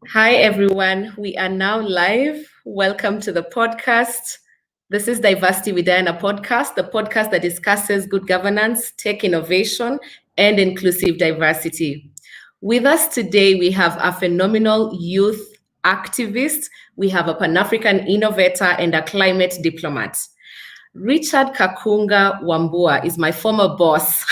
Hi, everyone. We are now live. Welcome to the podcast. This is Diversity with Diana podcast, the podcast that discusses good governance, tech innovation, and inclusive diversity. With us today, we have a phenomenal youth activist. We have a Pan-African innovator and a climate diplomat. Richard Kakunga Wambua is my former boss.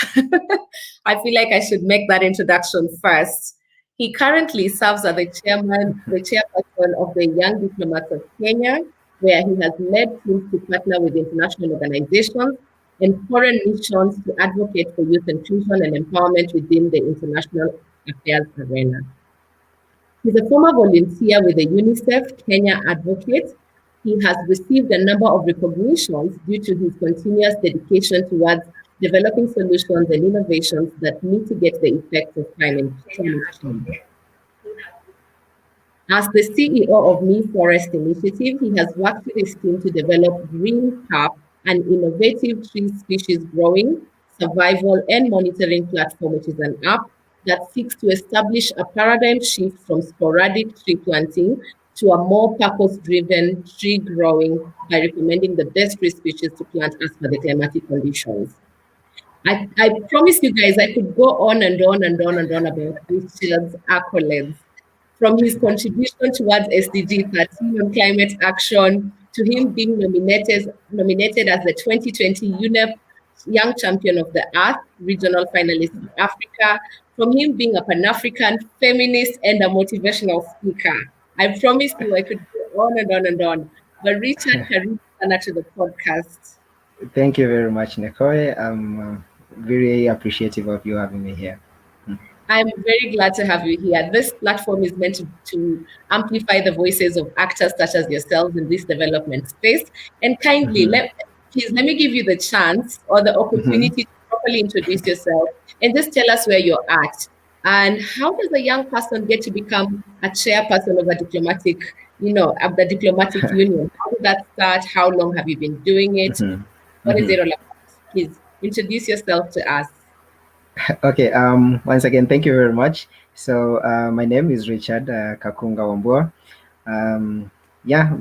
I feel like I should make that introduction first. He currently serves as the chairperson of the Young Diplomats of Kenya, where he has led teams to partner with international organizations and foreign missions to advocate for youth inclusion and empowerment within the international affairs arena. He's a former volunteer with the UNICEF Kenya Advocate. He has received a number of recognitions due to his continuous dedication towards developing solutions and innovations that mitigate the effects of climate change. As the CEO of Me Forest Initiative, he has worked with his team to develop Green Cap, an innovative tree species growing, survival, and monitoring platform, which is an app that seeks to establish a paradigm shift from sporadic tree planting to a more purpose-driven tree growing by recommending the best tree species to plant as per the climatic conditions. I promise you guys I could go on and on and on and on about Richard's accolades, from his contribution towards SDG 13 on climate action to him being nominated as the 2020 UNEP Young Champion of the Earth, regional finalist in Africa, from him being a Pan-African feminist and a motivational speaker. I promised you I could go on and on and on. But Richard, can you turn to the podcast? Thank you very much, Nicole. I'm very appreciative of you having me here. I'm very glad to have you here. This platform is meant to amplify the voices of actors such as yourselves in this development space. And kindly, let me give you the chance or the opportunity to properly introduce yourself and just tell us where you're at. And how does a young person get to become a chairperson of a diplomatic, of the diplomatic union? How did that start? How long have you been doing it? What is it all about? Please introduce yourself to us. Okay, once again, thank you very much. So my name is Richard Kakunga Wambua.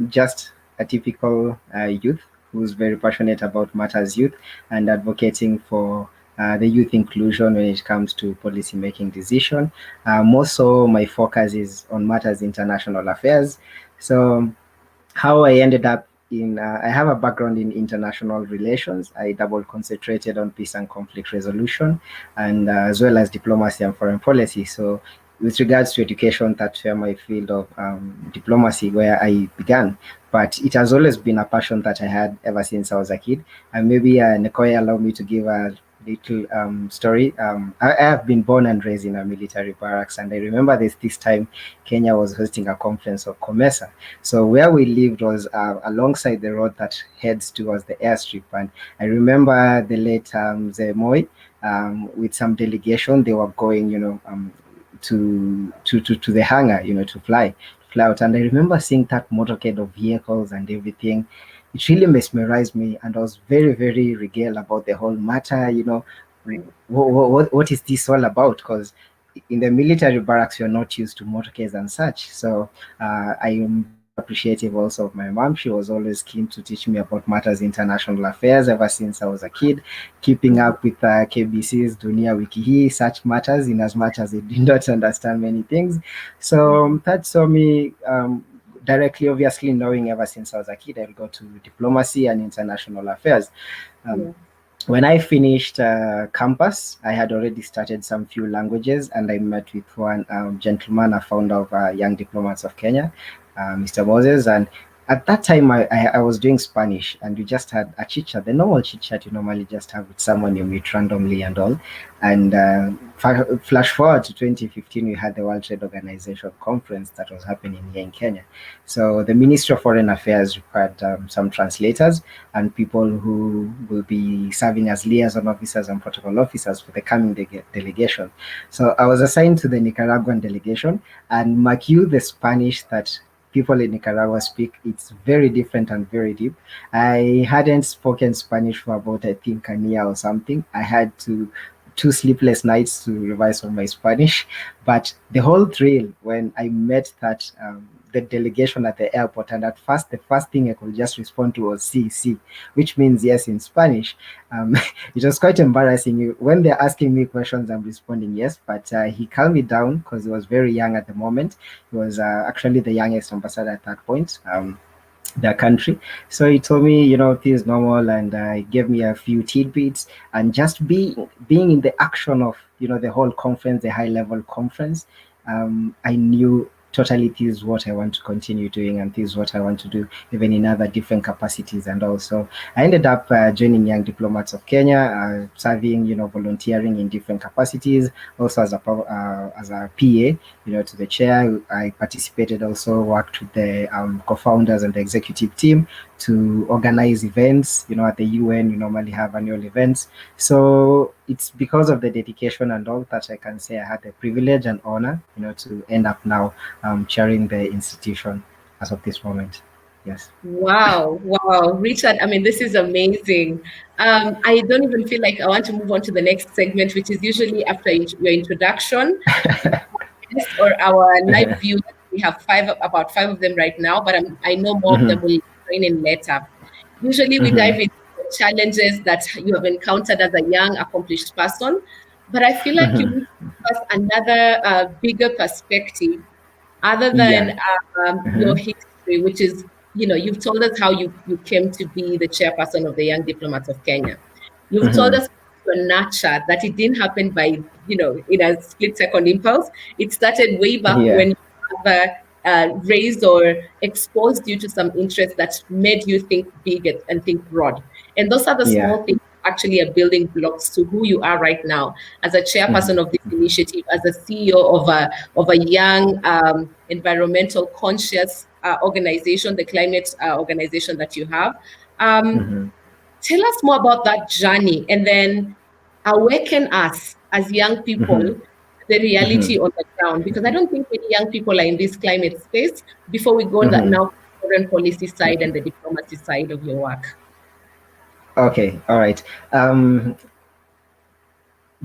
Just a typical youth who's very passionate about matters youth and advocating for the youth inclusion when it comes to policy making decision. More so, my focus is on matters international affairs. So how I ended up I have a background in international relations. I double concentrated on peace and conflict resolution, and as well as diplomacy and foreign policy. So with regards to education, that's where my field of diplomacy, where I began. But it has always been a passion that I had ever since I was a kid. And maybe Nicole, allow me to give a little story. I have been born and raised in a military barracks, and I remember this time Kenya was hosting a conference of COMESA. So where we lived was alongside the road that heads towards the airstrip, and I remember the late Moi with some delegation. They were going, to the hangar, to fly out, and I remember seeing that motorcade of vehicles and everything. It really mesmerized me, and I was very, very regaled about the whole matter. What is this all about? Because in the military barracks, you're not used to motorcades and such. So I am appreciative also of my mom. She was always keen to teach me about matters international affairs ever since I was a kid, keeping up with KBC's Dunia Wiki, such matters, in as much as I did not understand many things. So that saw me directly, obviously, knowing ever since I was a kid, I'll go to diplomacy and international affairs. When I finished campus, I had already started some few languages, and I met with one gentleman, a founder of Young Diplomats of Kenya, Mr. Moses. And at that time, I was doing Spanish, and we just had a chit chat, the normal chit chat you normally just have with someone you meet randomly and all. And flash forward to 2015, we had the World Trade Organization conference that was happening here in Kenya. So the Ministry of Foreign Affairs required some translators and people who will be serving as liaison officers and protocol officers for the coming delegation. So I was assigned to the Nicaraguan delegation, and mark you the Spanish that people in Nicaragua speak, it's very different and very deep. I hadn't spoken Spanish for about, I think, a year or something. I had to 2 sleepless nights to revise on my Spanish. But the whole thrill when I met that the delegation at the airport, and at first the first thing I could just respond to was sí, which means yes in Spanish. It was quite embarrassing. When they're asking me questions, I'm responding yes, but he calmed me down because he was very young at the moment. He was actually the youngest ambassador at that point. Their country. So he told me, this is normal, and gave me a few tidbits, and just being in the action of, the whole conference, the high level conference, I knew totally this is what I want to continue doing, and this is what I want to do even in other different capacities. And also I ended up joining Young Diplomats of Kenya, serving, volunteering in different capacities, also as a PA, to the chair. I participated, also worked with the co-founders and the executive team to organize events. At the UN, you normally have annual events. So it's because of the dedication and all that I can say I had the privilege and honor, to end up now chairing the institution as of this moment. Yes. Wow, Richard. I mean, this is amazing. I don't even feel like I want to move on to the next segment, which is usually after your introduction or our live view. We have about five of them right now, but I know more of them will join in later. Usually we dive into the challenges that you have encountered as a young, accomplished person, but I feel like you need to give us another bigger perspective other than your history, which is, you've told us how you came to be the chairperson of the Young Diplomats of Kenya. You've told us your nurture, that it didn't happen by, in a split second impulse. It started way back when you have raised or exposed you to some interests that made you think big and think broad. And those are the small things actually are building blocks to who you are right now as a chairperson of this initiative, as a CEO of a young environmental conscious organization, the climate organization that you have. Tell us more about that journey, and then awaken us as young people to the reality on the ground, because I don't think many young people are in this climate space before we go on that now foreign policy side and the diplomacy side of your work. Okay, all right.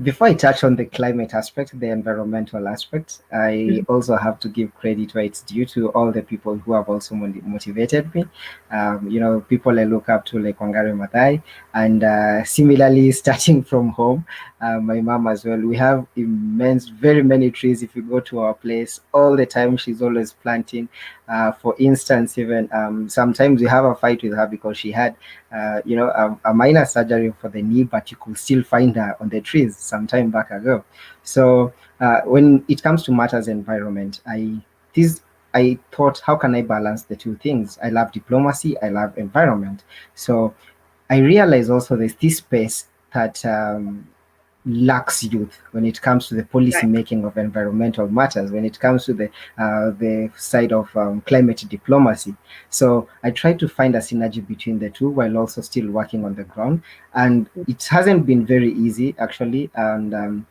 Before I touch on the climate aspect, the environmental aspect, I also have to give credit where it's due to all the people who have also motivated me. People I look up to, like Wangari, Mathai, and similarly, starting from home, my mom as well. We have very many trees. If you go to our place, all the time she's always planting. For instance, even sometimes we have a fight with her because she had, a minor surgery for the knee, but you could still find her on the trees some time back ago. So when it comes to matters environment, I thought, how can I balance the two things? I love diplomacy, I love environment. So I realized also there's this space that lacks youth when it comes to the policy making of environmental matters, when it comes to the side of climate diplomacy. So I tried to find a synergy between the two while also still working on the ground, and it hasn't been very easy actually, and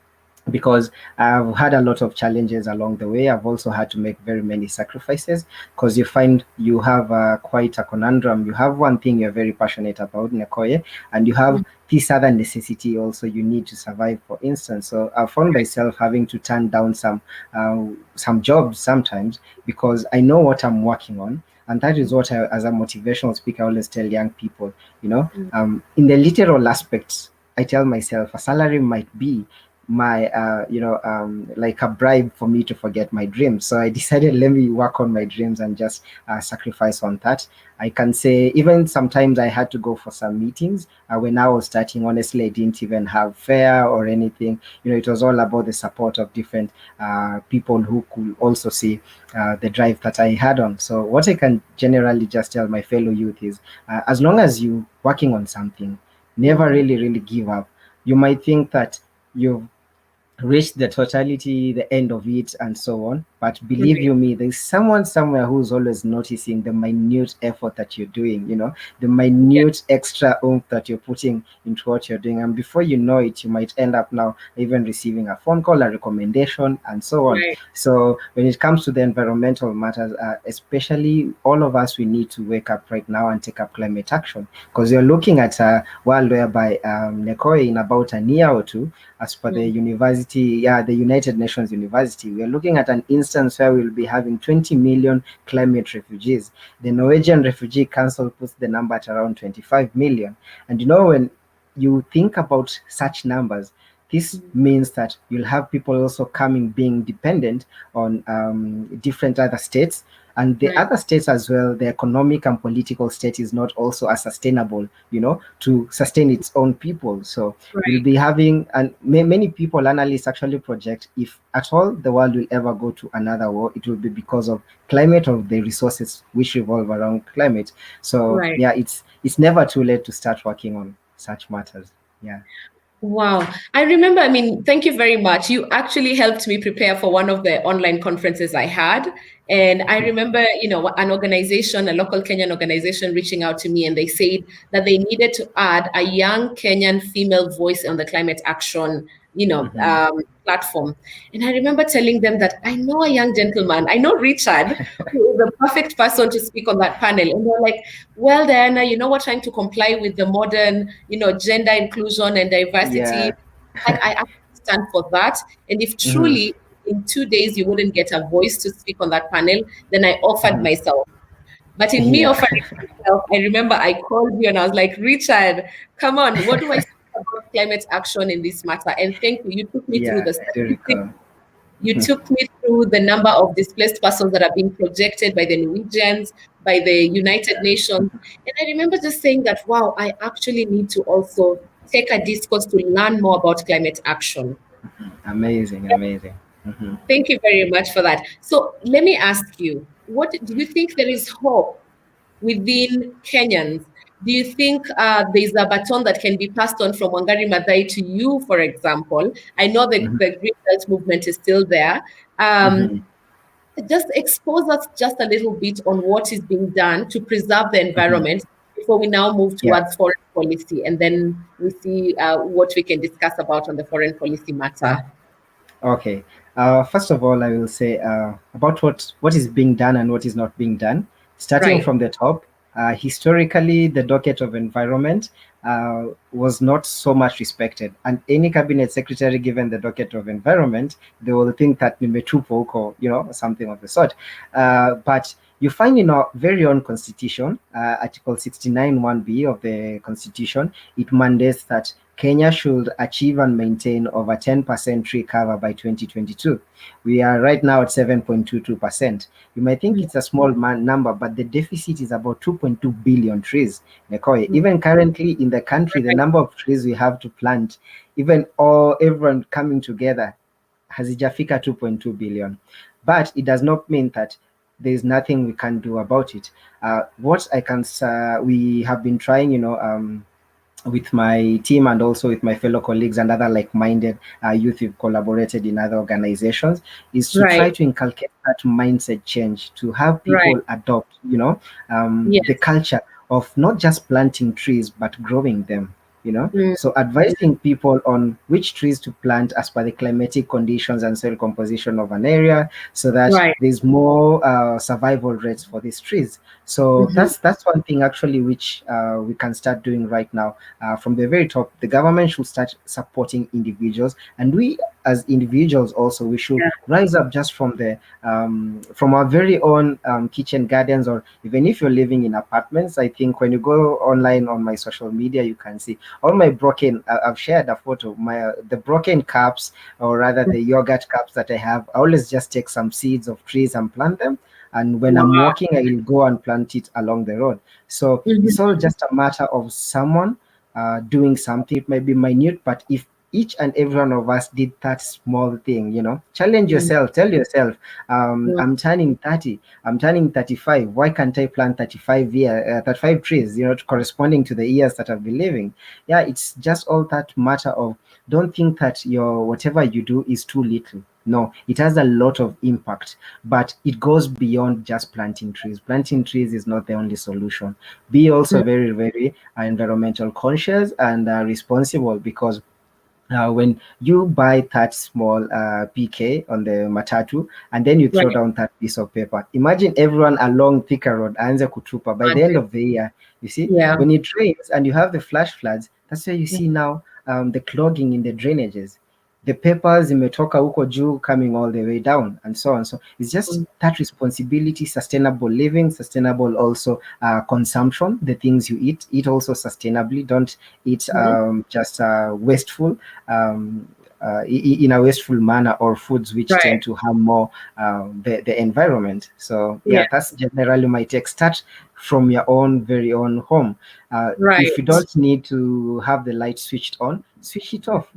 because I've had a lot of challenges along the way. I've also had to make very many sacrifices, because you find you have quite a conundrum. You have one thing you're very passionate about, Nekoye, and you have this other necessity also you need to survive, for instance. So I found myself having to turn down some jobs sometimes because I know what I'm working on. And that is what as a motivational speaker, I always tell young people, in the literal aspects, I tell myself a salary might be my like a bribe for me to forget my dreams. So I decided, let me work on my dreams and just sacrifice on that. I can say even sometimes I had to go for some meetings when I was starting. Honestly, I didn't even have fare or anything. It was all about the support of different people who could also see the drive that I had on. So what I can generally just tell my fellow youth is, as long as you're working on something, never really give up. You might think that you've reach the totality, the end of it, and so on. But believe Right. you me, there's someone somewhere who's always noticing the minute effort that you're doing, the Yeah. minute extra oomph that you're putting into what you're doing. And before you know it, you might end up now even receiving a phone call, a recommendation, and so on. Right. So when it comes to the environmental matters, especially all of us, we need to wake up right now and take up climate action, because you're looking at a world whereby Nekoe, in about a year or two, as per the Mm. university, the United Nations University, we are looking at an instance where we'll be having 20 million climate refugees. The Norwegian Refugee Council puts the number at around 25 million. And when you think about such numbers, this means that you'll have people also coming, being dependent on different other states, and the Right. other states as well. The economic and political state is not also as sustainable, to sustain its own people. So we'll Right. be having, and many people, analysts actually project, if at all the world will ever go to another war, it will be because of climate, or the resources which revolve around climate. So Right. yeah, it's never too late to start working on such matters. Yeah. Wow. I remember, I mean, thank you very much. You actually helped me prepare for one of the online conferences I had. And I remember, an organization, a local Kenyan organization, reaching out to me, and they said that they needed to add a young Kenyan female voice on the climate action, Mhm. platform. And I remember telling them that I know a young gentleman, I know Richard, who is the perfect person to speak on that panel. And they're like, well, Diana, we're trying to comply with the modern, gender inclusion and diversity. Yeah. Like, I actually stand for that. And if Mhm. truly in 2 days you wouldn't get a voice to speak on that panel, then I offered Mhm. myself. But in me Yeah. offering myself, I remember I called you and I was like, Richard, come on, what do I say about climate action in this matter? And thank you. You took me through Yeah, the I do statistics. recall. You took me through the number of displaced persons that are being projected by the Norwegians, by the United Nations. And I remember just saying that, wow, I actually need to also take a discourse to learn more about climate action. Amazing, amazing. Mhm. Thank you very much for that. So let me ask you, what do you think there is hope within Kenyans? Do you think there's a baton that can be passed on from Wangari Mathai to you, for example? I know Mhm. the Green Belt movement is still there. Um, Mhm. just expose us just a little bit on what is being done to preserve the Mhm. environment before we now move Yeah. towards foreign policy, and then we see what we can discuss about on the foreign policy matter. Okay. First of all, I will say about what is being done and what is not being done. Starting Right, from the top, historically, the docket of environment was not so much respected, and any cabinet secretary given the docket of environment, they will think that nimetupo or something of the sort. But you find in our very own constitution, Article 69 1B of the constitution, it mandates that Kenya should achieve and maintain over 10% tree cover by 2022. We are right now at 7.22%. You might think it's a small number, but the deficit is about 2.2 billion trees. Nekoye, even currently in the country, the right. number of trees we have to plant, even all everyone coming together, hazijafika 2.2 billion. But it does not mean that there is nothing we can do about it. What I can, we have been trying, with my team and also with my fellow colleagues and other like-minded youth who've collaborated in other organizations, is to try Right, to inculcate that mindset change, to have right. people adopt, the Yes. culture of not just planting trees but growing them. Mm, So advising people on which trees to plant as per the climatic conditions and soil composition of an area, so that right. there's more survival rates for these trees. So Mhm. that's one thing actually which we can start doing right now. From the very top, the government should start supporting individuals, and we as individuals also, we should Yeah. rise up just from our very own kitchen gardens, or even if you're living in apartments. I think when you go online on my social media, you can see all my broken. I've shared a photo, my the broken cups, or rather the yogurt cups that I have. I always just take some seeds of trees and plant them, and when I'm Wow. walking, I will go and plant it along the road. So it's all Mhm. just a matter of someone doing something. It might be minute, but if each and every one of us did that small thing, challenge Mhm. yourself, tell yourself, Mhm. I'm turning 30, I'm turning 35. Why can't I plant 35 trees, corresponding to the years that I've been living? Yeah, it's just all that matter of don't think that your whatever you do is too little. No, it has a lot of impact, but it goes beyond just planting trees. Planting trees is not the only solution. Be also very, very environmental conscious and responsible, because when you buy that small PK on the matatu and then you throw Right. down that piece of paper, imagine everyone along Thika Road aanze kutupa. By the end of the year, you see, Yeah. when it rains and you have the flash floods, that's where you see now the clogging in the drainages. The papers imetoka huko juu coming all the way down and so on. So it's just that responsibility, sustainable living, sustainable also consumption, the things you eat also sustainably. Don't eat just wasteful, in a wasteful manner, or foods which tend Right. to harm more the environment. So yeah, that's generally my take. Start from your own very own home. If you Right. don't need to have the light switched on, switch it off.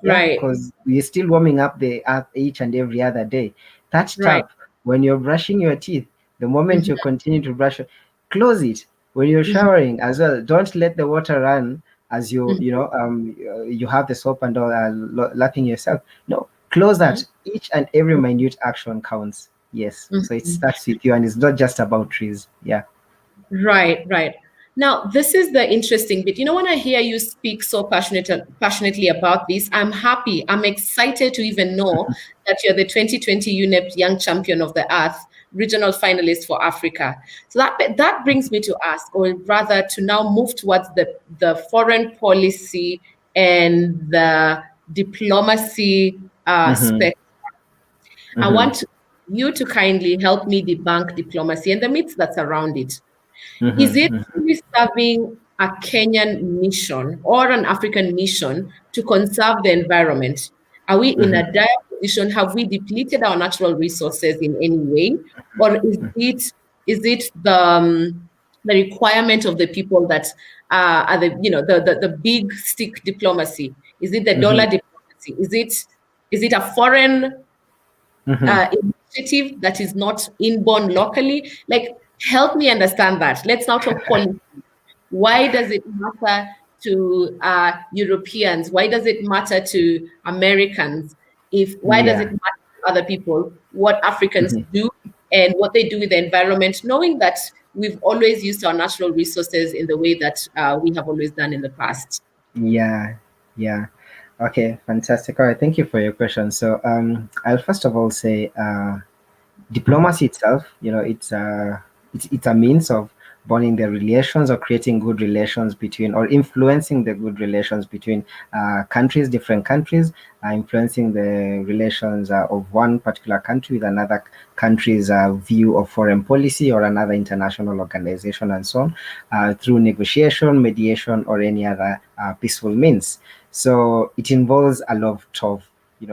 Yeah, Right. because we're still warming up the earth each and every other day. That Right. tap, when you're brushing your teeth, the moment you continue to brush, close it. When you're showering as well, don't let the water run as you have the soap and all lapping yourself. No, close that. Each and every minute action counts. Yes, so it starts with you, and it's not just about trees. Yeah. Right, right. Now, this is the interesting bit. You know, when I hear you speak so passionately about this, I'm happy. I'm excited to even know that you're the 2020 UNEP Young Champion of the Earth, regional finalist for Africa. So that brings me to ask, or rather to now move towards the foreign policy and the diplomacy spec. I want you to kindly help me debunk diplomacy and the myths that surround it. Is it really serving a Kenyan mission or an African mission to conserve the environment? Are we in a dire position? Have we depleted our natural resources in any way? Or is it the requirement of the people that are the big stick diplomacy? Is it the dollar diplomacy? Is it a foreign initiative that is not inborn locally? Like, help me understand that. Let's now talk policy. Why does it matter to Europeans? Why does it matter to Americans? Why does it matter to other people what Africans do and what they do with the environment, knowing that we've always used our natural resources in the way that we have always done in the past? Yeah, yeah. Okay, fantastic. All right, thank you for your question. So I'll first of all say diplomacy itself, it's a means of bonding the relations or creating good relations between, or influencing the good relations between countries, different countries, influencing the relations of one particular country with another country's view of foreign policy or another international organization, and so on, through negotiation, mediation, or any other peaceful means. So it involves a lot of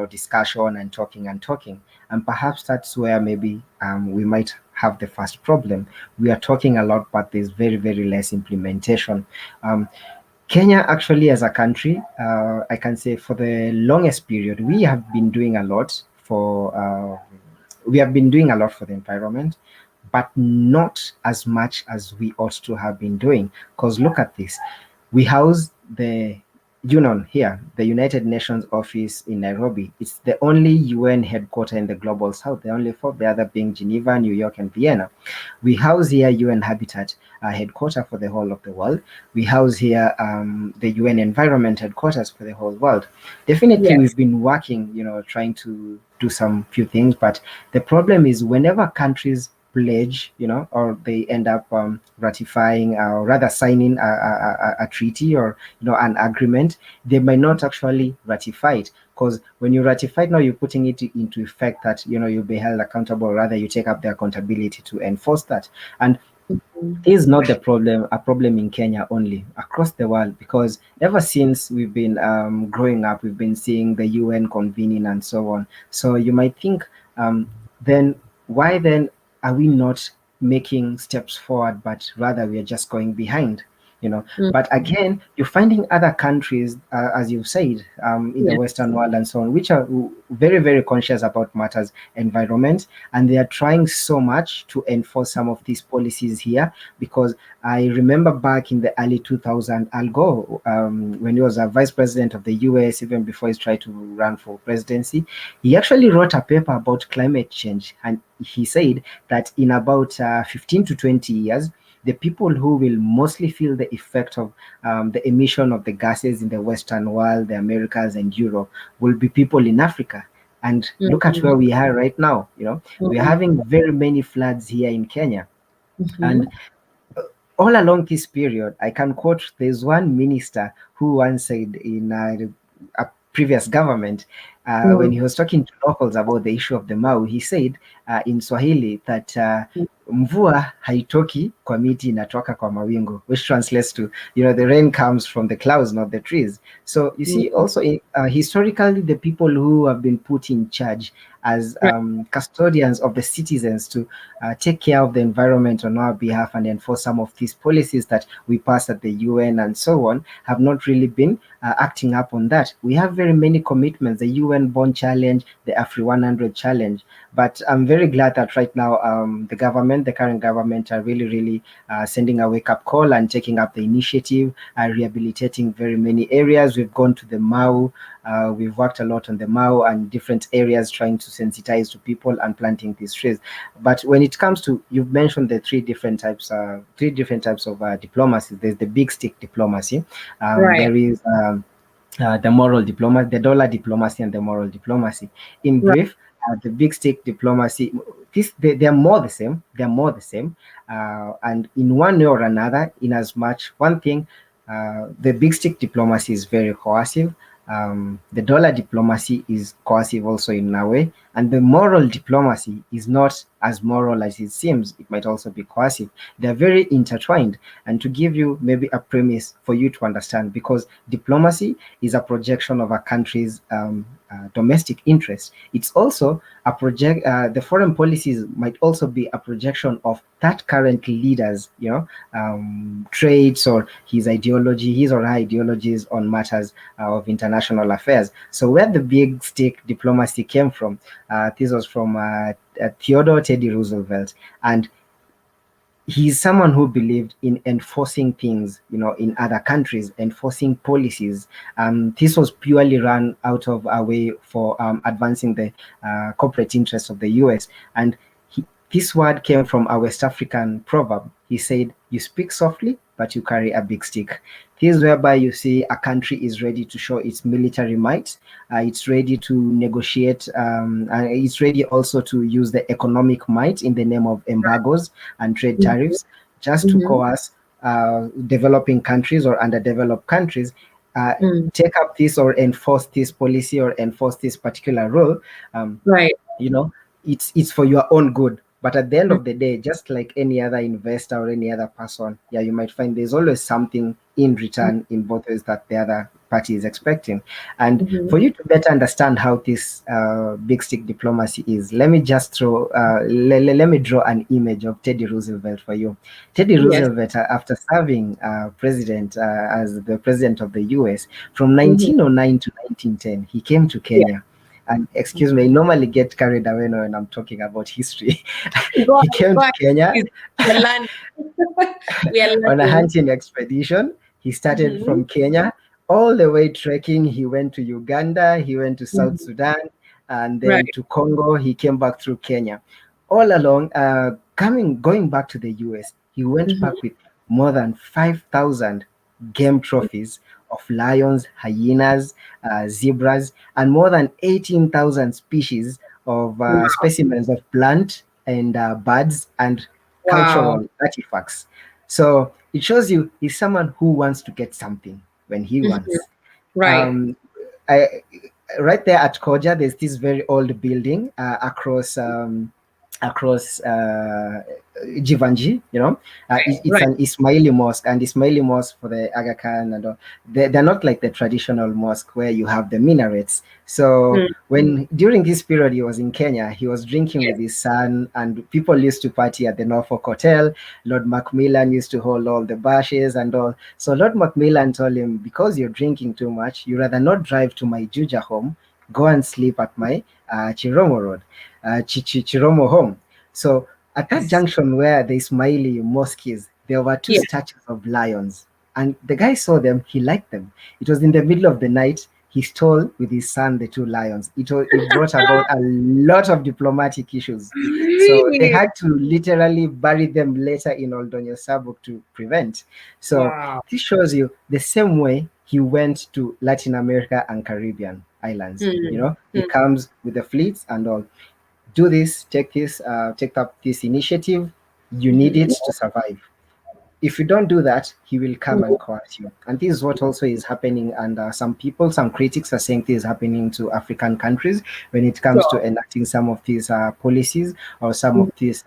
discussion and talking and talking. And perhaps that's where maybe we might have the first problem. We are talking a lot, but there's very, very less implementation. Kenya, actually, as a country, I can say for the longest period, we have been doing a lot for the environment, but not as much as we ought to have been doing. Because look at this, we house the UNON here, the United Nations office in Nairobi. It's the only UN headquarter in the global south, the only four, the other being Geneva, New York, and Vienna. We house here UN Habitat headquarter for the whole of the world. We house here the UN Environment headquarters for the whole world. Definitely, we've been working, trying to do some few things, but the problem is whenever countries pledge, or they end up ratifying or rather signing a treaty or an agreement, they might not actually ratify it, because when you ratify it, now you're putting it into effect that you'll be held accountable, or rather you take up the accountability to enforce that. And this is not a problem in Kenya only, across the world, because ever since we've been growing up, we've been seeing the UN convening and so on. So you might think, then why then are we not making steps forward, but rather we are just going behind? But again, you're finding other countries, as you've said, in the Western world and so on, which are very, very conscious about matters environment, and they are trying so much to enforce some of these policies here. Because I remember back in the early 2000s, Al Gore, when he was a vice president of the US, even before he tried to run for presidency, he actually wrote a paper about climate change, and he said that in about 15 to 20 years, the people who will mostly feel the effect of the emission of the gases in the Western world, the Americas and Europe, will be people in Africa. And look at where we are right now. We're having very many floods here in Kenya. And all along this period, I can quote, there's one minister who once said in a previous government, when he was talking to locals about the issue of the Mau, he said in Swahili that mvua haitoki kwa miti, inatoka kwa mawingu, which translates to, the rain comes from the clouds, not the trees. So you see, also historically, the people who have been put in charge as custodians of the citizens to take care of the environment on our behalf and enforce some of these policies that we pass at the UN and so on, have not really been acting up on that. We have very many commitments, the UN Bond Challenge, the Afri 100 Challenge, but I'm very glad that right now the current government are really, really sending a wake-up call and taking up the initiative, rehabilitating very many areas. We've gone to the Mau, we've worked a lot on the Mau and different areas, trying to sensitize to people and planting these trees. But when it comes to, you've mentioned the three different types of diplomacy. There's the big stick diplomacy. There is the moral diplomacy, the dollar diplomacy, and the moral diplomacy. In brief, the big stick diplomacy, they're more the same. They're more the same, and in one way or another, in as much one thing, the big stick diplomacy is very coercive. The dollar diplomacy is coercive also in a way, and the moral diplomacy is not as moral as it seems. It might also be coercive. They're very intertwined. And to give you maybe a premise for you to understand, because diplomacy is a projection of a country's domestic interest. It's also a the foreign policies might also be a projection of that current leader's, traits or his or her ideologies on matters of international affairs. So where the big stick diplomacy came from, this was from Theodore Teddy Roosevelt, and he's someone who believed in enforcing things, in other countries, enforcing policies. This was purely run out of a way for advancing the corporate interests of the US. And this word came from a West African proverb. He said, "You speak softly, but you carry a big stick." This is whereby you see a country is ready to show its military might. It's ready to negotiate. It's ready also to use the economic might in the name of embargoes and trade tariffs, just to coerce developing countries or underdeveloped countries take up this or enforce this policy or enforce this particular rule. It's for your own good. But at the end of the day, just like any other investor or any other person, you might find there's always something in return in both ways that the other party is expecting. And for you to better understand how this big stick diplomacy is, let me just let me draw an image of Teddy Roosevelt for you. Teddy Roosevelt, after serving president as the president of the US from 1909 to 1910, he came to Kenya. And excuse me, I normally get carried away when I'm talking about history. He came to Kenya on a hunting expedition. He started from Kenya all the way trekking. He went to Uganda, he went to South Sudan, and then to Congo. He came back through Kenya. All along, going back to the US, he went back with more than 5,000 game trophies of lions, hyenas, zebras, and more than 18,000 species of specimens of plant and birds and cultural artifacts. So it shows you he's someone who wants to get something when he wants. Right there at Koja, there's this very old building across across Jivanji, it's Right. an Ismaili mosque, and Ismaili mosque for the Aga Khan and all, they're not like the traditional mosque where you have the minarets. So when during this period he was in Kenya, he was drinking with his son, and people used to party at the Norfolk Hotel. Lord Macmillan used to hold all the bashes and all. So Lord Macmillan told him, because you're drinking too much, you rather not drive to my Juja home, go and sleep at my Chiromo Road, Chiromo home. So at that junction where the Ismaili mosque is, there were two statues of lions. And the guy saw them, he liked them. It was in the middle of the night. He stole with his son the two lions. It brought about a lot of diplomatic issues. So they Really? had to literally bury them later in Oldonyo Sabuk to prevent. So Wow. this shows you the same way he went to Latin America and Caribbean islands. He comes with the fleets and all. Do this, take up this initiative. You need it to survive. If you don't do that, he will come and coerce you. And this is what also is happening. And some critics are saying this is happening to African countries when it comes to enacting some of these policies or some of these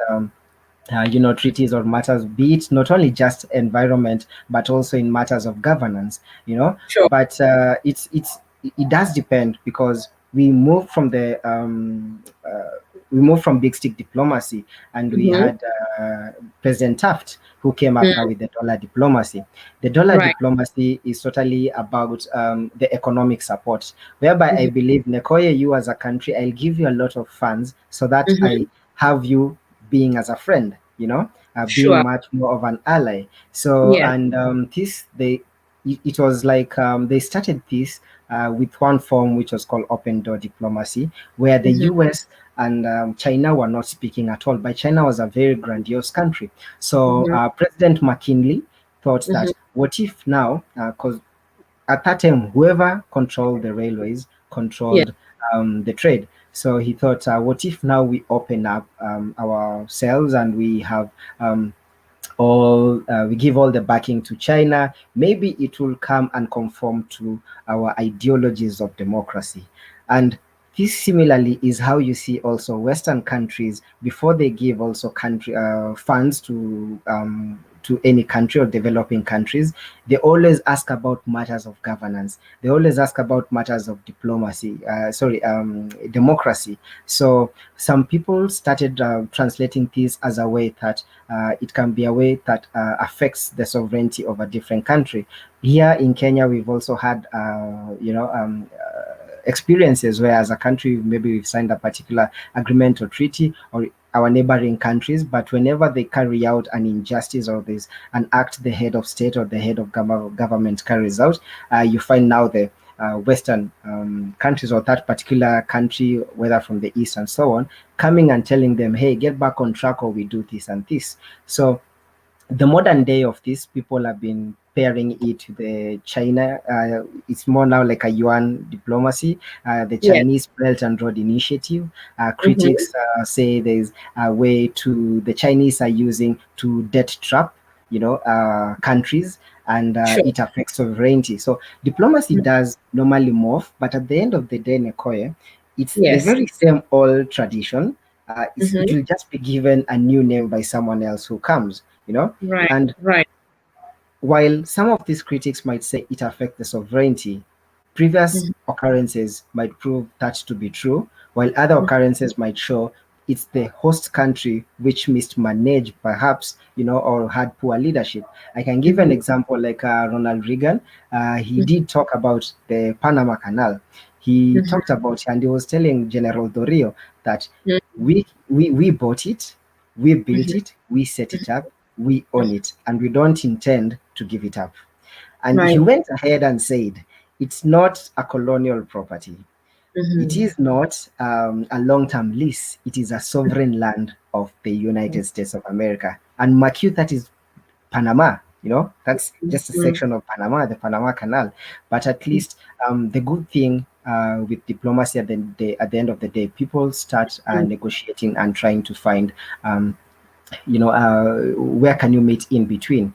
treaties or matters, be it not only just environment, but also in matters of governance, Sure. But it does depend, because we moved from big stick diplomacy, and we had President Taft, who came up now with the dollar diplomacy. The dollar diplomacy is totally about the economic support, whereby I believe, Nekoye, you as a country, I'll give you a lot of funds so that I have you being as a friend, being much more of an ally. So, and it was like they started this with one form which was called open door diplomacy, where the US and China were not speaking at all. But China was a very grandiose country. So President McKinley thought that, what if now, because at that time, whoever controlled the railways controlled the trade. So he thought, what if now we open up ourselves, and we have we give all the backing to China? Maybe it will come and conform to our ideologies of democracy. And this similarly is how you see also Western countries, before they give also country funds to any country or developing countries, they always ask about matters of governance. They always ask about matters of democracy. So some people started translating this as a way that it can be a way that affects the sovereignty of a different country. Here in Kenya, we've also had, experiences where, as a country, maybe we've signed a particular agreement or treaty, or our neighboring countries, but whenever they carry out an injustice or there's an act the head of state or the head of government carries out, you find now the Western countries or that particular country, whether from the East and so on, coming and telling them, hey, get back on track, or we do this and this. So the modern day of this, people have been pairing it with the China. It's more now like a Yuan diplomacy, the Chinese Belt and Road Initiative. Critics say there's a way the Chinese are using to debt trap, countries, and it affects sovereignty. So diplomacy does normally morph, but at the end of the day, Nekoye, it's the very same old tradition. It will just be given a new name by someone else who comes, and while some of these critics might say it affects the sovereignty, previous occurrences might prove that to be true, while other occurrences might show it's the host country which mismanaged, perhaps, or had poor leadership. I can give an example like Ronald Reagan. He did talk about the Panama Canal. He talked about, and he was telling General Dorio that we bought it, we built it, we set it up, we own it, and we don't intend to give it up. And he went ahead and said, it's not a colonial property. It is not a long-term lease. It is a sovereign land of the United States of America. And mark you, that is Panama. That's just a section of Panama, the Panama Canal. But at least the good thing with diplomacy at the end of the day, people start negotiating and trying to find, where can you meet in between.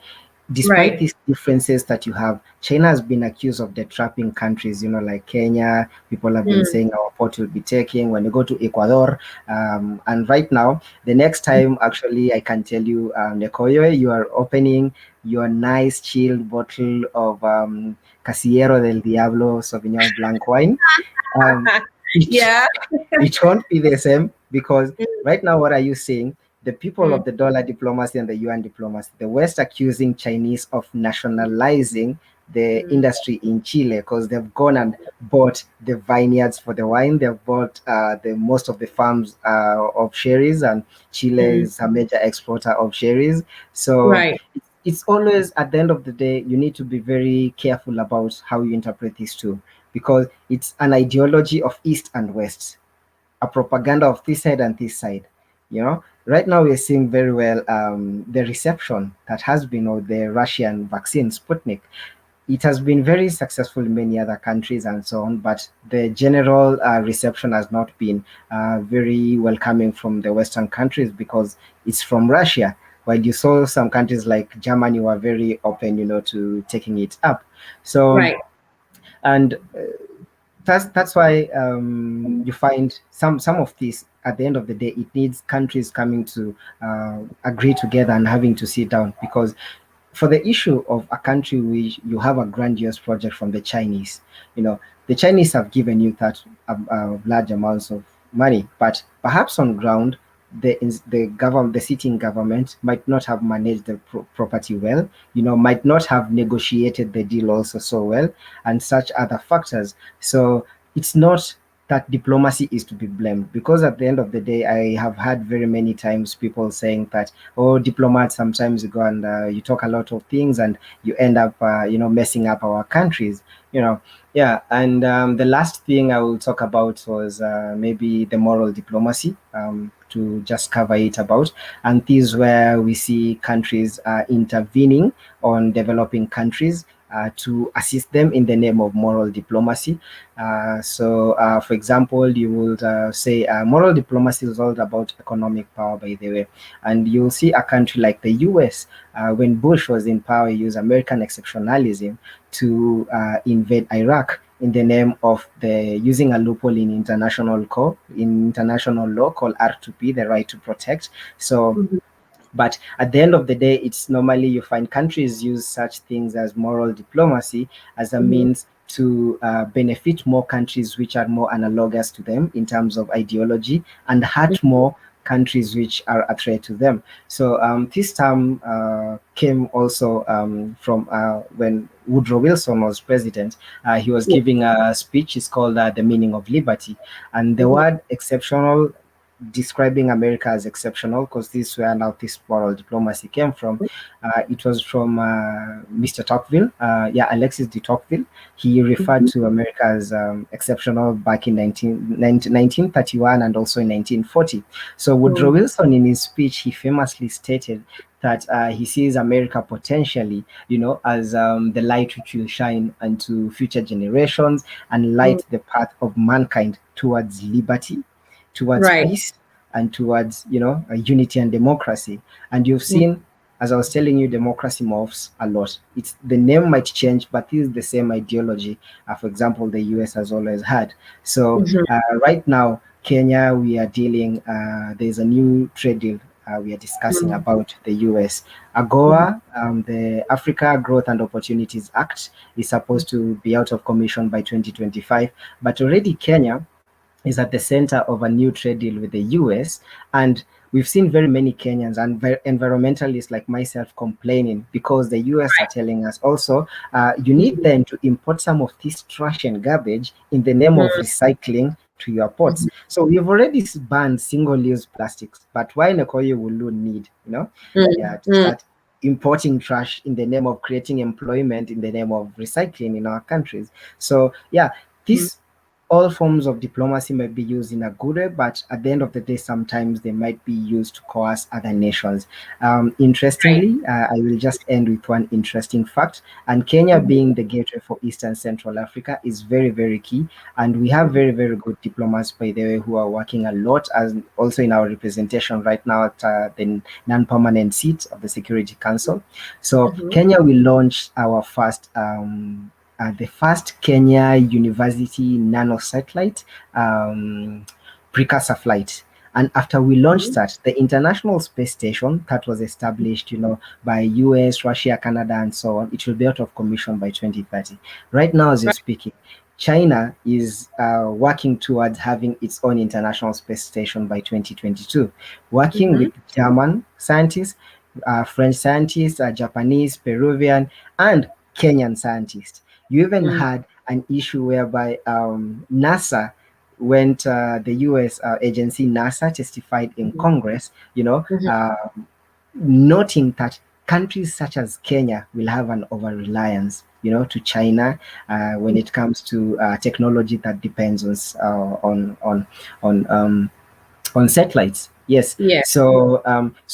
despite these differences that you have, China has been accused of detrapping countries, like Kenya. People have been saying our port will be taking when you go to Ecuador. And right now, the next time, actually, I can tell you, Nekoyo, you are opening your nice chilled bottle of Casillero del Diablo Sauvignon Blanc wine. Yeah. It won't be the same, because right now, what are you saying? The people of the dollar diplomacy and the yuan diplomacy, the West accusing Chinese of nationalizing the industry in Chile, because they've gone and bought the vineyards for the wine. They've bought the most of the farms of sherries, and Chile is a major exporter of sherries. So it's always, at the end of the day, you need to be very careful about how you interpret these two, because it's an ideology of East and West, a propaganda of this side and this side. Right now we're seeing very well the reception that has been of the Russian vaccine Sputnik. It has been very successful in many other countries and so on, but the general reception has not been very welcoming from the Western countries, because it's from Russia. While you saw some countries like Germany were very open, to taking it up. So, and that's why you find some of these, at the end of the day, it needs countries coming to agree together and having to sit down, because for the issue of a country which you have a grandiose project from the Chinese, the Chinese have given you that large amounts of money, but perhaps on ground, the sitting government might not have managed the property well, might not have negotiated the deal also so well, and such other factors. So it's not that diplomacy is to be blamed, because at the end of the day, I have heard very many times people saying that, oh, diplomats sometimes you go and you talk a lot of things and you end up messing up our countries. Yeah. And the last thing I will talk about was maybe the moral diplomacy, to just cover it about. And this is where we see countries intervening on developing countries to assist them in the name of moral diplomacy. So, for example, you would say moral diplomacy is all about economic power, by the way. And you'll see a country like the US, when Bush was in power, used American exceptionalism to invade Iraq in the name of using a loophole in international law called R2P, the right to protect. So, but at the end of the day, it's normally you find countries use such things as moral diplomacy as a means to benefit more countries which are more analogous to them in terms of ideology, and hurt more countries which are a threat to them. So this term came also from when Woodrow Wilson was president. He was giving a speech. It's called The Meaning of Liberty. And the word exceptional, describing America as exceptional, because this is where now this moral diplomacy came from. It was from Mr. Tocqueville, Alexis de Tocqueville. He referred to America as exceptional back in 1931 and also in 1940. So Woodrow Wilson, in his speech, he famously stated that he sees America potentially, as the light which will shine unto future generations and light the path of mankind towards liberty, towards peace, and towards unity and democracy. And you've seen, as I was telling you, democracy morphs a lot. It's the name might change, but this is the same ideology. For example, the US has always had. So right now, Kenya, we are dealing. There's a new trade deal we are discussing about the US. AGOA, the Africa Growth and Opportunities Act, is supposed to be out of commission by 2025, but already Kenya is at the center of a new trade deal with the US. And we've seen very many Kenyans and environmentalists like myself complaining, because the US are telling us also, you need then to import some of this trash and garbage in the name of recycling to your ports. So we've already banned single-use plastics, but why Nekoyo will need, to start importing trash in the name of creating employment, in the name of recycling in our countries. So yeah, this all forms of diplomacy might be used in a good way, but at the end of the day, sometimes they might be used to coerce other nations. Right. Interestingly, I will just end with one interesting fact. And Kenya, Mhm. being the gateway for East and Central Africa, is very, very key. And we have Mhm. very, very good diplomats, by the way, who are working a lot, as also in our representation right now at the non-permanent seat of the Security Council. So Mhm. Kenya will launch our first the first Kenya University nanosatellite precursor flight. And after we launched Mhm. that, the International Space Station that was established, by US, Russia, Canada, and so on, it will be out of commission by 2030. Right now, as you're Right. speaking, China is working towards having its own International Space Station by 2022, working with Mhm. German scientists, French scientists, Japanese, Peruvian, and Kenyan scientists. You even Mm. had an issue whereby NASA went, the US agency NASA testified in Mhm. Congress, Mhm. noting that countries such as Kenya will have an over reliance, to China when it comes to technology that depends on satellites. Yes. Yeah. So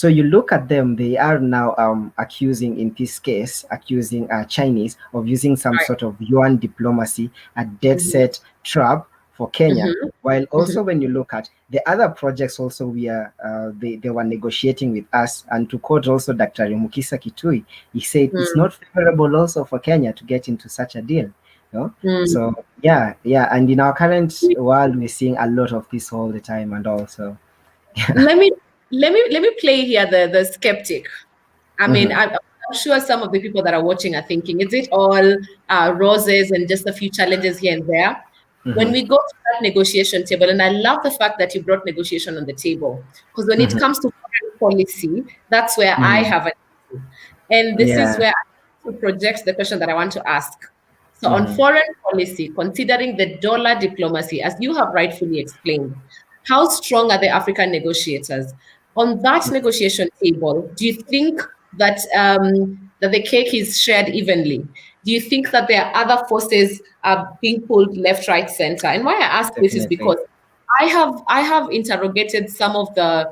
you look at them, they are now accusing, in this case, accusing Chinese of using some Right. sort of yuan diplomacy, a dead Mhm. set trap for Kenya. Mhm. While Mhm. also when you look at the other projects also, they were negotiating with us. And to quote also Dr. Mukisa Kitui, he said it's Mm. not favorable also for Kenya to get into such a deal. Mm. So yeah, and in our current world, we're seeing a lot of this all the time, and also. Let me let me play here the skeptic. I mean, Mhm, I'm sure some of the people that are watching are thinking, is it all roses and just a few challenges here and there? When mhm, we go to that negotiation table, and I love the fact that you brought negotiation on the table, because when it mhm, comes to foreign policy, that's where I mhm. have an issue. And this is Yeah. where I want to project the question that I want to ask. So, on Mhm, foreign policy, considering the dollar diplomacy, as you have rightfully explained, how strong are the African negotiators? On that negotiation table, do you think that that the cake is shared evenly? Do you think that there are other forces being pulled left, right, center? And why I ask this is definitely. because I have interrogated some of the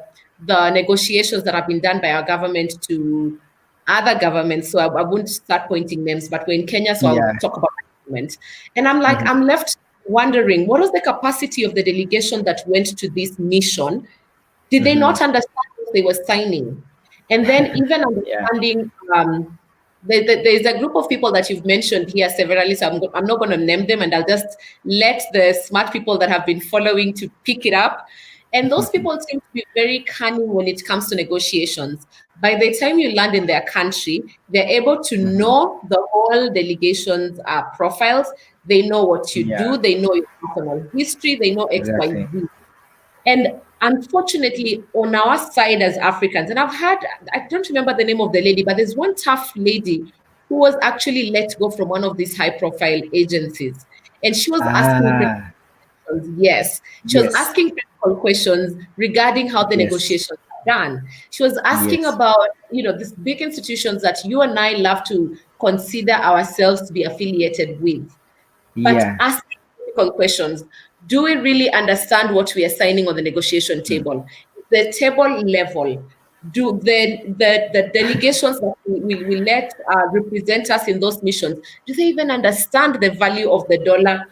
negotiations that have been done by our government to other governments. So I won't start pointing names, but we're in Kenya, so I'll Yeah. talk about my government. And Mhm, I'm left wondering, what was the capacity of the delegation that went to this mission? Did they mhm. not understand what they were signing? And then even Yeah. understanding, there's a group of people that you've mentioned here severally, so I'm not going to name them, and I'll just let the smart people that have been following to pick it up. And those people seem to be very cunning when it comes to negotiations. By the time you land in their country, they're able to Mhm. know the whole delegation's profiles. They know what you Yeah. do. They know your personal history. They know X, Y, Exactly. Z. And unfortunately, on our side as Africans, and I don't remember the name of the lady, but there's one tough lady who was actually let go from one of these high profile agencies. And she was asking Ah. questions. Yes, she was Yes. asking critical questions regarding how the Yes. negotiations are done. She was asking Yes. about, these big institutions that you and I love to consider ourselves to be affiliated with, but Yeah. asking critical questions. Do we really understand what we are signing on the negotiation Mm. table? The table level. Do the delegations that we let represent us in those missions, do they even understand the value of the dollar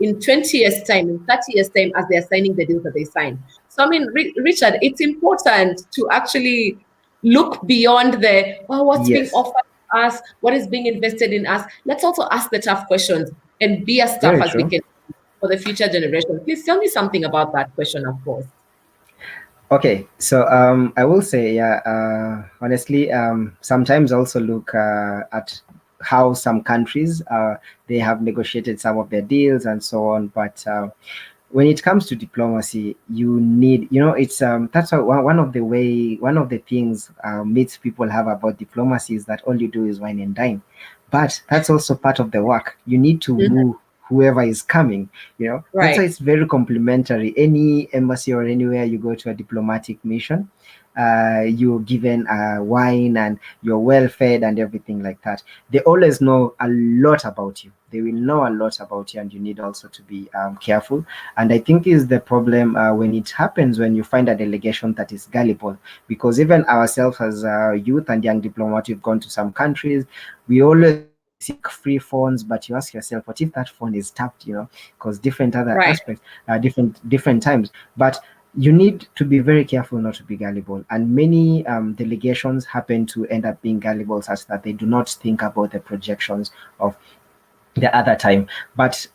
in 20 years' time, in 30 years' time, as they're signing the deals that they sign? So, I mean, Richard, it's important to actually look beyond what's being Yes. offered to us, what is being invested in us. Let's also ask the tough questions and be as tough Very as we true. can for the future generation. Please tell me something about that question, of course. Okay, so I will say, yeah, honestly, sometimes also look at how some countries they have negotiated some of their deals and so on, but when it comes to diplomacy, you need, it's that's why one of the things myths people have about diplomacy is that all you do is wine and dine, but that's also part of the work. You need to Mhm. woo whoever is coming. That's Right. why it's very complimentary. Any embassy or anywhere you go to a diplomatic mission, you're given wine and you're well fed and everything like that. They always know a lot about you. They will know a lot about you, and you need also to be careful. And I think is the problem when it happens, when you find a delegation that is gullible, because even ourselves as youth and young diplomats, we've gone to some countries, we always seek free phones, but you ask yourself, what if that phone is tapped, because different other Right. aspects, different times. But you need to be very careful not to be gullible, and many delegations happen to end up being gullible such that they do not think about the projections of the other time. But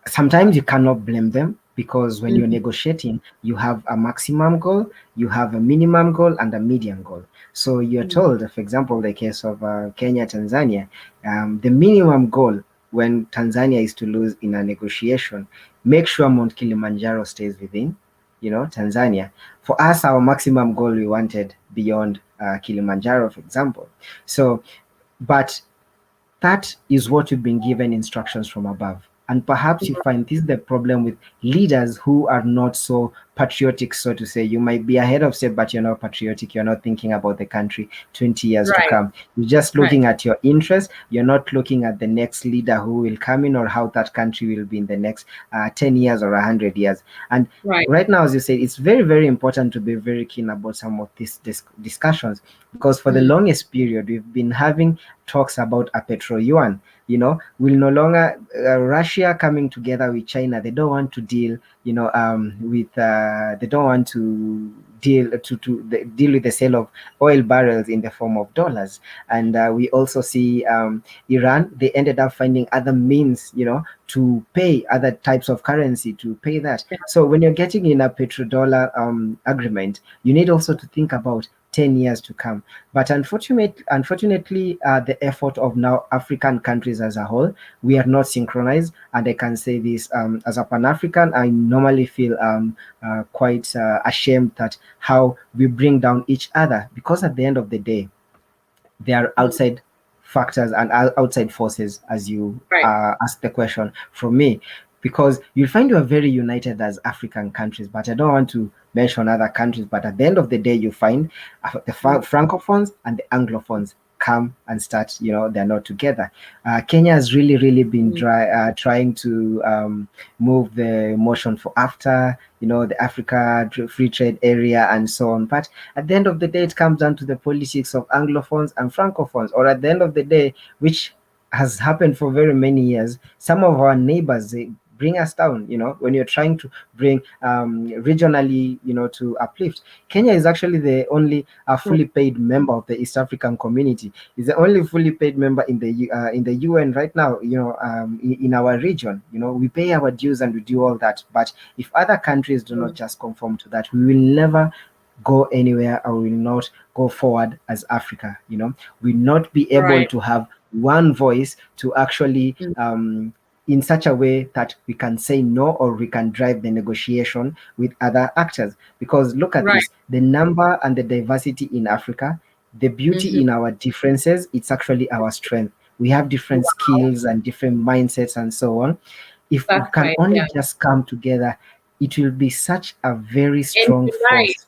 sometimes you cannot blame them, because when you're negotiating, you have a maximum goal, you have a minimum goal, and a median goal. So you're told, for example, the case of Kenya, Tanzania, the minimum goal when Tanzania is to lose in a negotiation, make sure Mount Kilimanjaro stays within, Tanzania. For us, our maximum goal, we wanted beyond Kilimanjaro, for example. So, but that is what you've been given instructions from above. And perhaps you find this is the problem with leaders who are not so patriotic, so to say. You might be ahead of step, but you're not patriotic. You're not thinking about the country 20 years to come. You're just looking at your interests. You're not looking at the next leader who will come in, or how that country will be in the next 10 years or 100 years. And right now, as you say, it's very, very important to be very keen about some of these discussions, because for the longest period, we've been having talks about a Petro Yuan. Will no longer Russia coming together with China. They don't want to deal, with they don't want to deal with the sale of oil barrels in the form of dollars. And we also see Iran. They ended up finding other means, to pay other types of currency to pay that. So when you're getting in a petrodollar agreement, you need also to think about 10 years to come. But unfortunately, the effort of now African countries as a whole, we are not synchronized. And I can say this as a Pan-African, I normally feel quite ashamed that how we bring down each other, because at the end of the day, there are outside factors and outside forces, as you asked the question from me, because you'll find you are very united as African countries, but I don't want to mention other countries, but at the end of the day, you find the Francophones and the Anglophones come and start, they're not together. Kenya has really been trying to move the motion for AfTA, the Africa Free Trade Area and so on. But at the end of the day, it comes down to the politics of Anglophones and Francophones, or at the end of the day, which has happened for very many years, some of our neighbors, they bring us down, when you're trying to bring regionally, to uplift. Kenya is actually the only fully paid member of the East African community. Is the only fully paid member in the UN right now, in our region. We pay our dues and we do all that. But if other countries do not just conform to that, we will never go anywhere, or will not go forward as Africa. We'll not be able to have one voice to actually in such a way that we can say no, or we can drive the negotiation with other actors. Because look at this, the number and the diversity in Africa, the beauty in our differences, it's actually our strength. We have different skills and different mindsets and so on. If we can only just come together, it will be such a very strong force.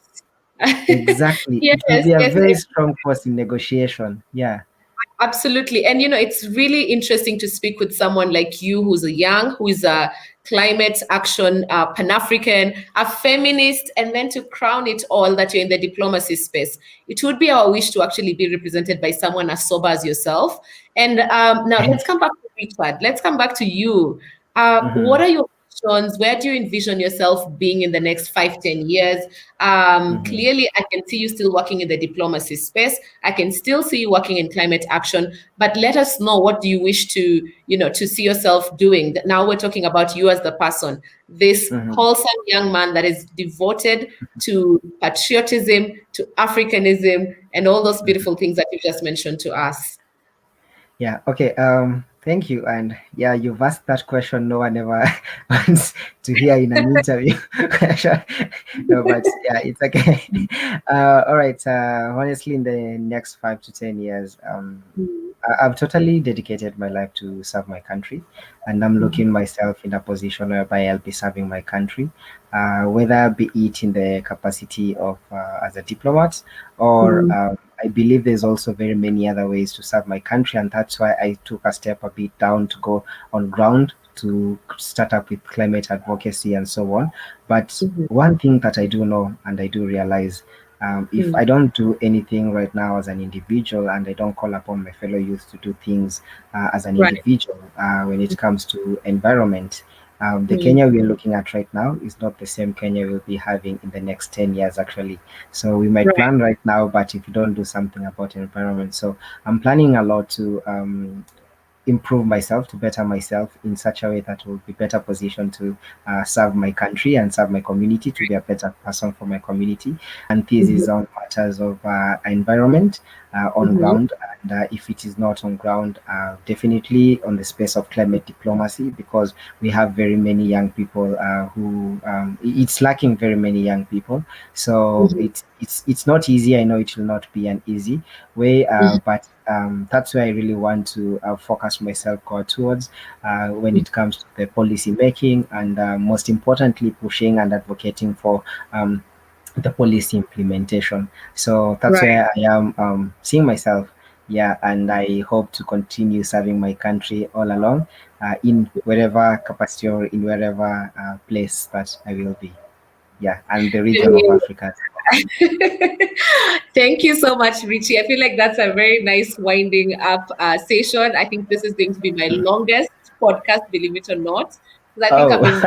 Exactly. It will be a very strong force in negotiation. Yeah. Absolutely. And, it's really interesting to speak with someone like you, who's who is a climate action, Pan-African, a feminist, and then to crown it all, that you're in the diplomacy space. It would be our wish to actually be represented by someone as sober as yourself. And now let's come back to Richard. Let's come back to you. What are your visions? Where do you envision yourself being in the next 5-10 years? Clearly, I can see you still working in the diplomacy space. I can still see you working in climate action, but let us know, what do you wish to, to see yourself doing? Now we're talking about you as the person, this wholesome young man that is devoted to patriotism, to Africanism, and all those beautiful things that you just mentioned to us. Yeah. Okay. Thank you. And yeah, you've asked that question no one ever wants to hear in an interview. No, but yeah, it's okay. All right. Honestly, in the next 5 to 10 years, I've totally dedicated my life to serve my country, and I'm looking myself in a position whereby I'll be serving my country, whether be it in the capacity of as a diplomat, or I believe there's also very many other ways to serve my country, and that's why I took a step a bit down to go on ground to start up with climate advocacy and so on. But one thing that I do know and I do realize, if I don't do anything right now as an individual, and I don't call upon my fellow youth to do things as an Right. individual, when it comes to environment, the Kenya we're looking at right now is not the same Kenya we'll be having in the next 10 years, actually. So we might Right. plan right now, but if you don't do something about environment, so I'm planning a lot to improve myself, to better myself in such a way that will be better positioned to serve my country and serve my community, to be a better person for my community. And this is on matters of environment on ground. And if it is not on ground, definitely on the space of climate diplomacy, because we have very many young people who it's lacking very many young people. So it's not easy. I know it will not be an easy way, but that's where I really want to focus myself towards when it comes to the policy making, and most importantly, pushing and advocating for the policy implementation. So that's Right. where I am seeing myself. Yeah, and I hope to continue serving my country all along, in wherever capacity or in wherever place that I will be. Yeah, and the region of Africa. Thank you so much, Richie. I feel like that's a very nice winding up session. I think this is going to be my longest podcast, believe it or not, because I think I've Oh, been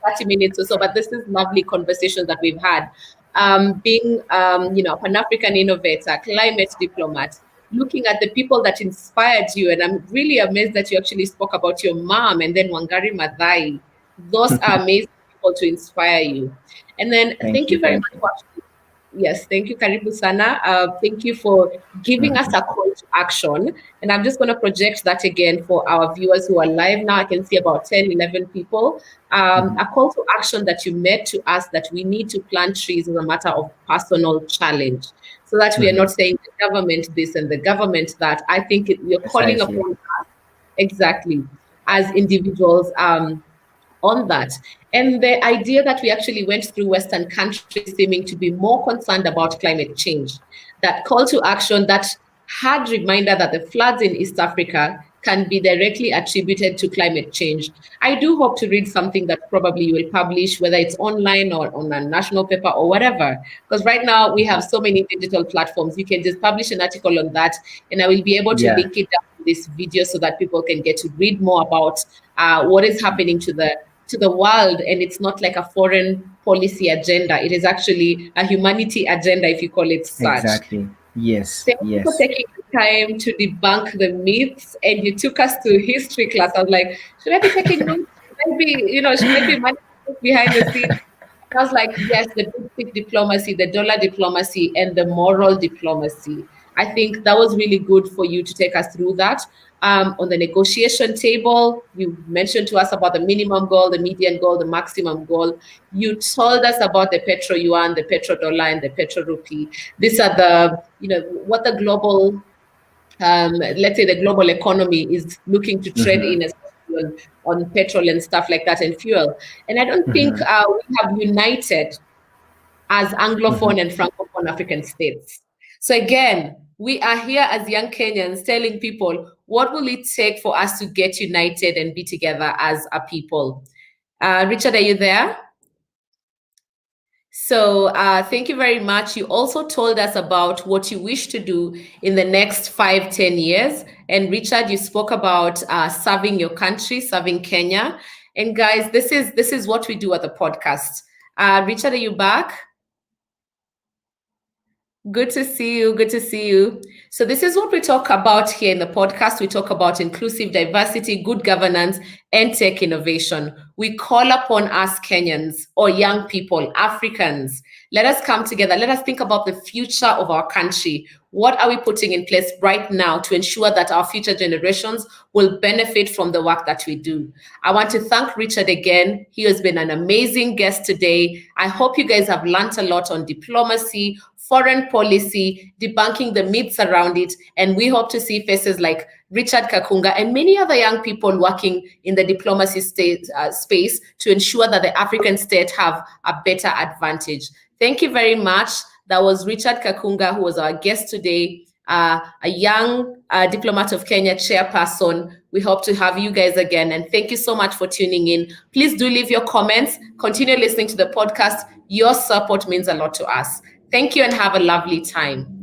30 minutes or so, but this is lovely conversations that we've had. Being, a Pan-African innovator, climate diplomat, looking at the people that inspired you, and I'm really amazed that you actually spoke about your mom and then Wangari Mathai. Those are amazing people to inspire you. And then thank thank you, you very thank much you. for yes, thank you, Karibu Sana. Thank you for giving us Mhm, a call to action. And I'm just going to project that again for our viewers who are live now. I can see about 10, 11 people. mhm. A call to action that you made to us that we need to plant trees as a matter of personal challenge, so that we are Mhm. not saying the government this and the government that. I think you're calling Precisely. upon us exactly as individuals. On that. And the idea that we actually went through Western countries seeming to be more concerned about climate change, that call to action, that hard reminder that the floods in East Africa can be directly attributed to climate change. I do hope to read something that probably you will publish, whether it's online or on a national paper or whatever. Because right now we have so many digital platforms. You can just publish an article on that, and I will be able to Yeah, link it down to this video so that people can get to read more about what is happening to the world. And it's not like a foreign policy agenda. It is actually a humanity agenda, if you call it such. exactly. Yes, Thank you for yes. taking the time to debunk the myths, and you took us to history class. I was like, should I be taking notes? Should I be, should I be managing behind the scenes? I was like, yes, the big stick diplomacy, the dollar diplomacy, and the moral diplomacy. I think that was really good for you to take us through that. On the negotiation table, you mentioned to us about the minimum goal, the median goal, the maximum goal. You told us about the Petro Yuan, the Petro dollar, and the Petro rupee. These are the, what the global, let's say the global economy is looking to trade Mm-hmm. in, especially on petrol and stuff like that and fuel. And I don't think Mm-hmm. we have united as Mm-hmm. Anglophone and Francophone African states. So again, we are here as young Kenyans telling people, what will it take for us to get united and be together as a people? Richard, are you there? So thank you very much. You also told us about what you wish to do in the next 5, 10 years. And Richard, you spoke about serving your country, serving Kenya. And guys, this is what we do at the podcast. Richard, are you back? Good to see you. Good to see you. So, this is what we talk about here in the podcast. We talk about inclusive diversity, good governance, and tech innovation. We call upon us Kenyans or young people, Africans. Let us come together. Let us think about the future of our country. What are we putting in place right now to ensure that our future generations will benefit from the work that we do? I want to thank Richard again. He has been an amazing guest today. I hope you guys have learned a lot on diplomacy, foreign policy, debunking the myths around it. And we hope to see faces like Richard Kakunga and many other young people working in the diplomacy space to ensure that the African state have a better advantage. Thank you very much. That was Richard Kakunga, who was our guest today, a young diplomat of Kenya chairperson. We hope to have you guys again. And thank you so much for tuning in. Please do leave your comments. Continue listening to the podcast. Your support means a lot to us. Thank you and have a lovely time.